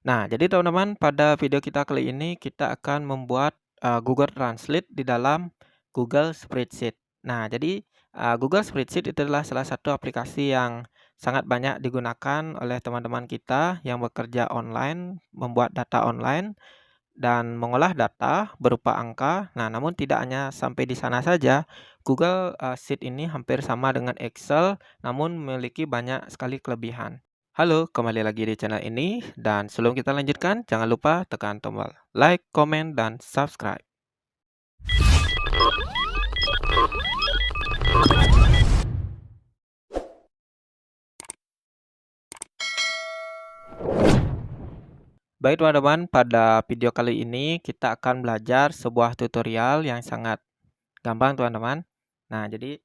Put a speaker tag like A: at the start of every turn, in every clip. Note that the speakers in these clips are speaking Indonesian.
A: Nah, jadi teman-teman, pada video kita kali ini kita akan membuat Google Translate di dalam Google Spreadsheet. Nah, jadi Google Spreadsheet itu adalah salah satu aplikasi yang sangat banyak digunakan oleh teman-teman kita yang bekerja online, membuat data online dan mengolah data berupa angka. Nah, namun tidak hanya sampai di sana saja. Google Sheet ini hampir sama dengan Excel, namun memiliki banyak sekali kelebihan. Halo, kembali lagi di channel ini. Dan sebelum kita lanjutkan, jangan lupa tekan tombol like, komen, dan subscribe. Baik teman-teman, pada video kali ini kita akan belajar sebuah tutorial yang sangat gampang teman-teman. Nah, jadi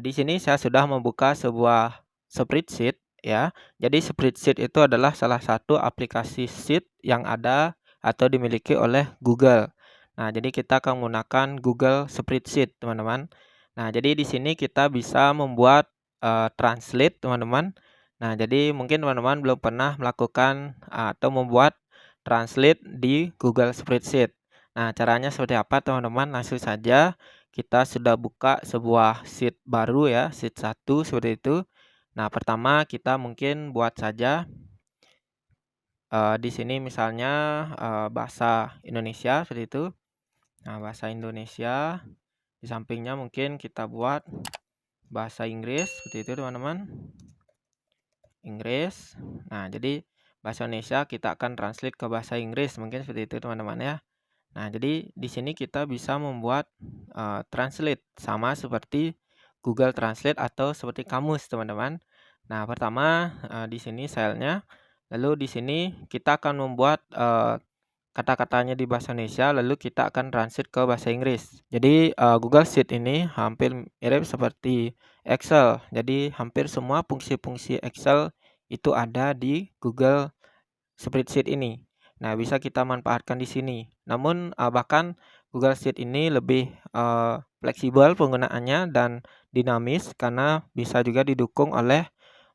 A: di sini saya sudah membuka sebuah spreadsheet ya. Jadi spreadsheet itu adalah salah satu aplikasi sheet yang ada atau dimiliki oleh Google. Nah, jadi kita akan menggunakan Google Spreadsheet, teman-teman. Nah, jadi di sini kita bisa membuat translate, teman-teman. Nah, jadi mungkin teman-teman belum pernah melakukan atau membuat translate di Google Spreadsheet. Nah, caranya seperti apa, teman-teman? Langsung saja kita sudah buka sebuah sheet baru ya, sheet 1 seperti itu. Nah, pertama kita mungkin buat saja di sini misalnya bahasa Indonesia seperti itu. Nah, bahasa Indonesia, di sampingnya mungkin kita buat bahasa Inggris seperti itu, teman-teman. Inggris. Nah, jadi bahasa Indonesia kita akan translate ke bahasa Inggris, mungkin seperti itu, teman-teman ya. Nah, jadi di sini kita bisa membuat translate sama seperti Google Translate atau seperti kamus, teman-teman. Nah, pertama di sini filenya, lalu di sini kita akan membuat kata-katanya di bahasa Indonesia, lalu kita akan translate ke bahasa Inggris. Jadi Google Sheet ini hampir mirip seperti Excel. Jadi hampir semua fungsi-fungsi Excel itu ada di Google Spreadsheet ini. Nah, bisa kita manfaatkan di sini. Namun bahkan Google Sheet ini lebih fleksibel penggunaannya dan dinamis karena bisa juga didukung oleh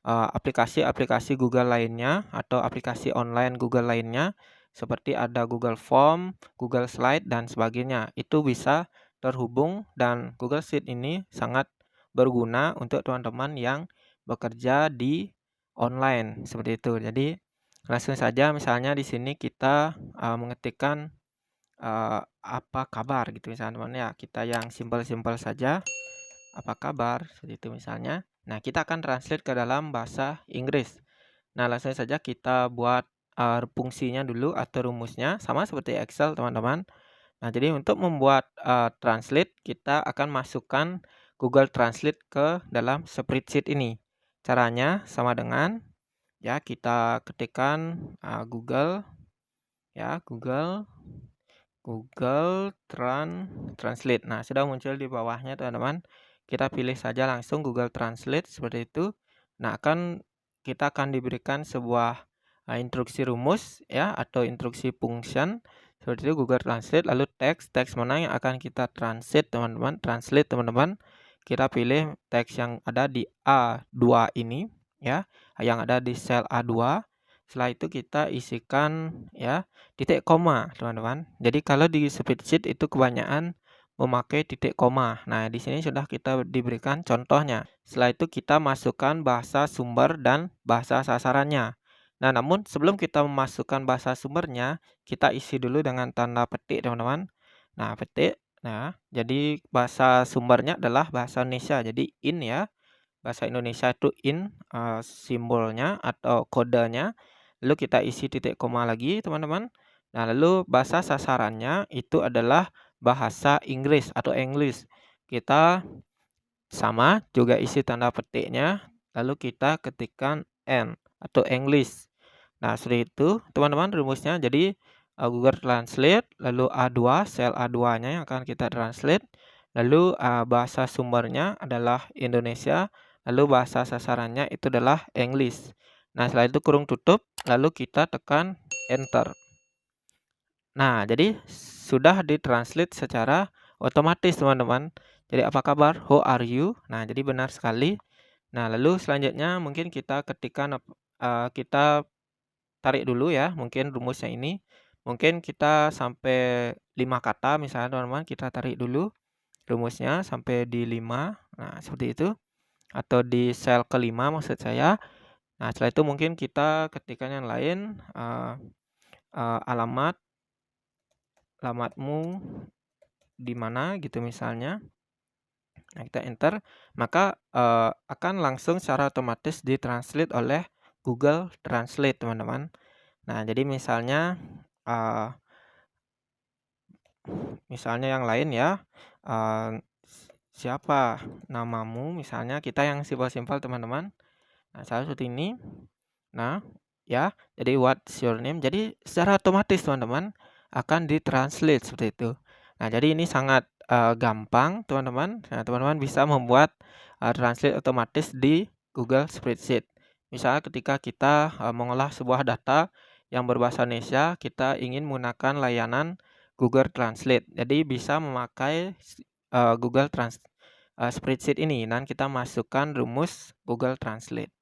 A: aplikasi-aplikasi Google lainnya atau aplikasi online Google lainnya seperti ada Google Form, Google Slide, dan sebagainya. Itu bisa terhubung dan Google Sheet ini sangat berguna untuk teman-teman yang bekerja di online seperti itu. Jadi langsung saja misalnya di sini kita mengetikkan apa kabar gitu misalnya teman ya. Kita yang simpel-simpel saja. Apa kabar? Seperti itu misalnya. Nah, kita akan translate ke dalam bahasa Inggris. Nah, langsung saja kita buat fungsinya dulu atau rumusnya sama seperti Excel, teman-teman. Nah, jadi untuk membuat translate kita akan masukkan Google Translate ke dalam spreadsheet ini. Caranya sama dengan ya kita ketikkan Google ya, Google Translate. Nah, sudah muncul di bawahnya, teman-teman. Kita pilih saja langsung Google Translate seperti itu. Nah, kita akan diberikan sebuah instruksi rumus ya atau instruksi function seperti itu Google Translate, lalu teks mana yang akan kita translate, teman-teman. Translate, teman-teman. Kita pilih teks yang ada di A2 ini ya, yang ada di sel A2. Setelah itu kita isikan ya titik koma, teman-teman. Jadi kalau di spreadsheet itu kebanyakan memakai titik koma. Nah, di sini sudah kita diberikan contohnya. Setelah itu kita masukkan bahasa sumber dan bahasa sasarannya. Nah, namun sebelum kita memasukkan bahasa sumbernya, kita isi dulu dengan tanda petik, teman-teman. Nah, petik. Nah, jadi bahasa sumbernya adalah bahasa Indonesia. Jadi in ya. Bahasa Indonesia itu in simbolnya atau kodenya. Lalu kita isi titik koma lagi, teman-teman. Nah, lalu bahasa sasarannya itu adalah bahasa Inggris atau English. Kita sama juga isi tanda petiknya, lalu kita ketikkan N atau English. Nah, seperti itu, teman-teman rumusnya. Jadi Google Translate, lalu A2, sel A2-nya yang akan kita translate. Lalu bahasa sumbernya adalah Indonesia, lalu bahasa sasarannya itu adalah English. Nah, setelah itu kurung tutup, lalu kita tekan enter. Nah, jadi sudah ditranslate secara otomatis, teman-teman. Jadi apa kabar? How are you? Nah, jadi benar sekali. Nah, lalu selanjutnya mungkin kita ketikkan kita tarik dulu ya, mungkin rumusnya ini. Mungkin kita sampai 5 kata misalnya teman-teman, kita tarik dulu rumusnya sampai di 5. Nah, seperti itu. Atau di sel kelima maksud saya. Nah, setelah itu mungkin kita ketikkan yang lain, alamatmu di mana gitu misalnya. Nah, kita enter, maka akan langsung secara otomatis ditranslate oleh Google Translate, teman-teman. Nah, jadi misalnya yang lain ya, siapa namamu misalnya, kita yang simpel-simpel, teman-teman. Nah, saya seperti ini. Nah, ya, jadi what's your name? Jadi secara otomatis teman-teman akan ditranslate seperti itu. Nah, jadi ini sangat gampang teman-teman. Nah, teman-teman bisa membuat translate otomatis di Google Spreadsheet. Misalnya ketika kita mengolah sebuah data yang berbahasa Indonesia, kita ingin menggunakan layanan Google Translate. Jadi bisa memakai Google Spreadsheet ini dan kita masukkan rumus Google Translate.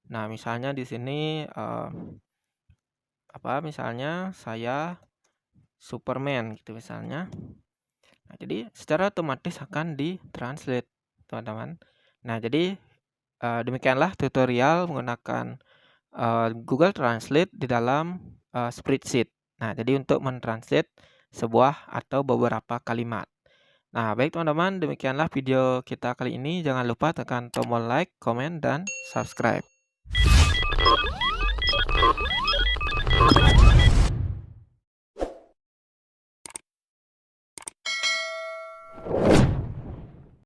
A: Nah, misalnya di sini misalnya saya Superman gitu misalnya. Nah, jadi secara otomatis akan ditranslate, teman-teman. Nah, jadi demikianlah tutorial menggunakan Google Translate di dalam spreadsheet. Nah, jadi untuk mentranslate sebuah atau beberapa kalimat. Nah, baik teman-teman, demikianlah video kita kali ini. Jangan lupa tekan tombol like, komen, dan subscribe.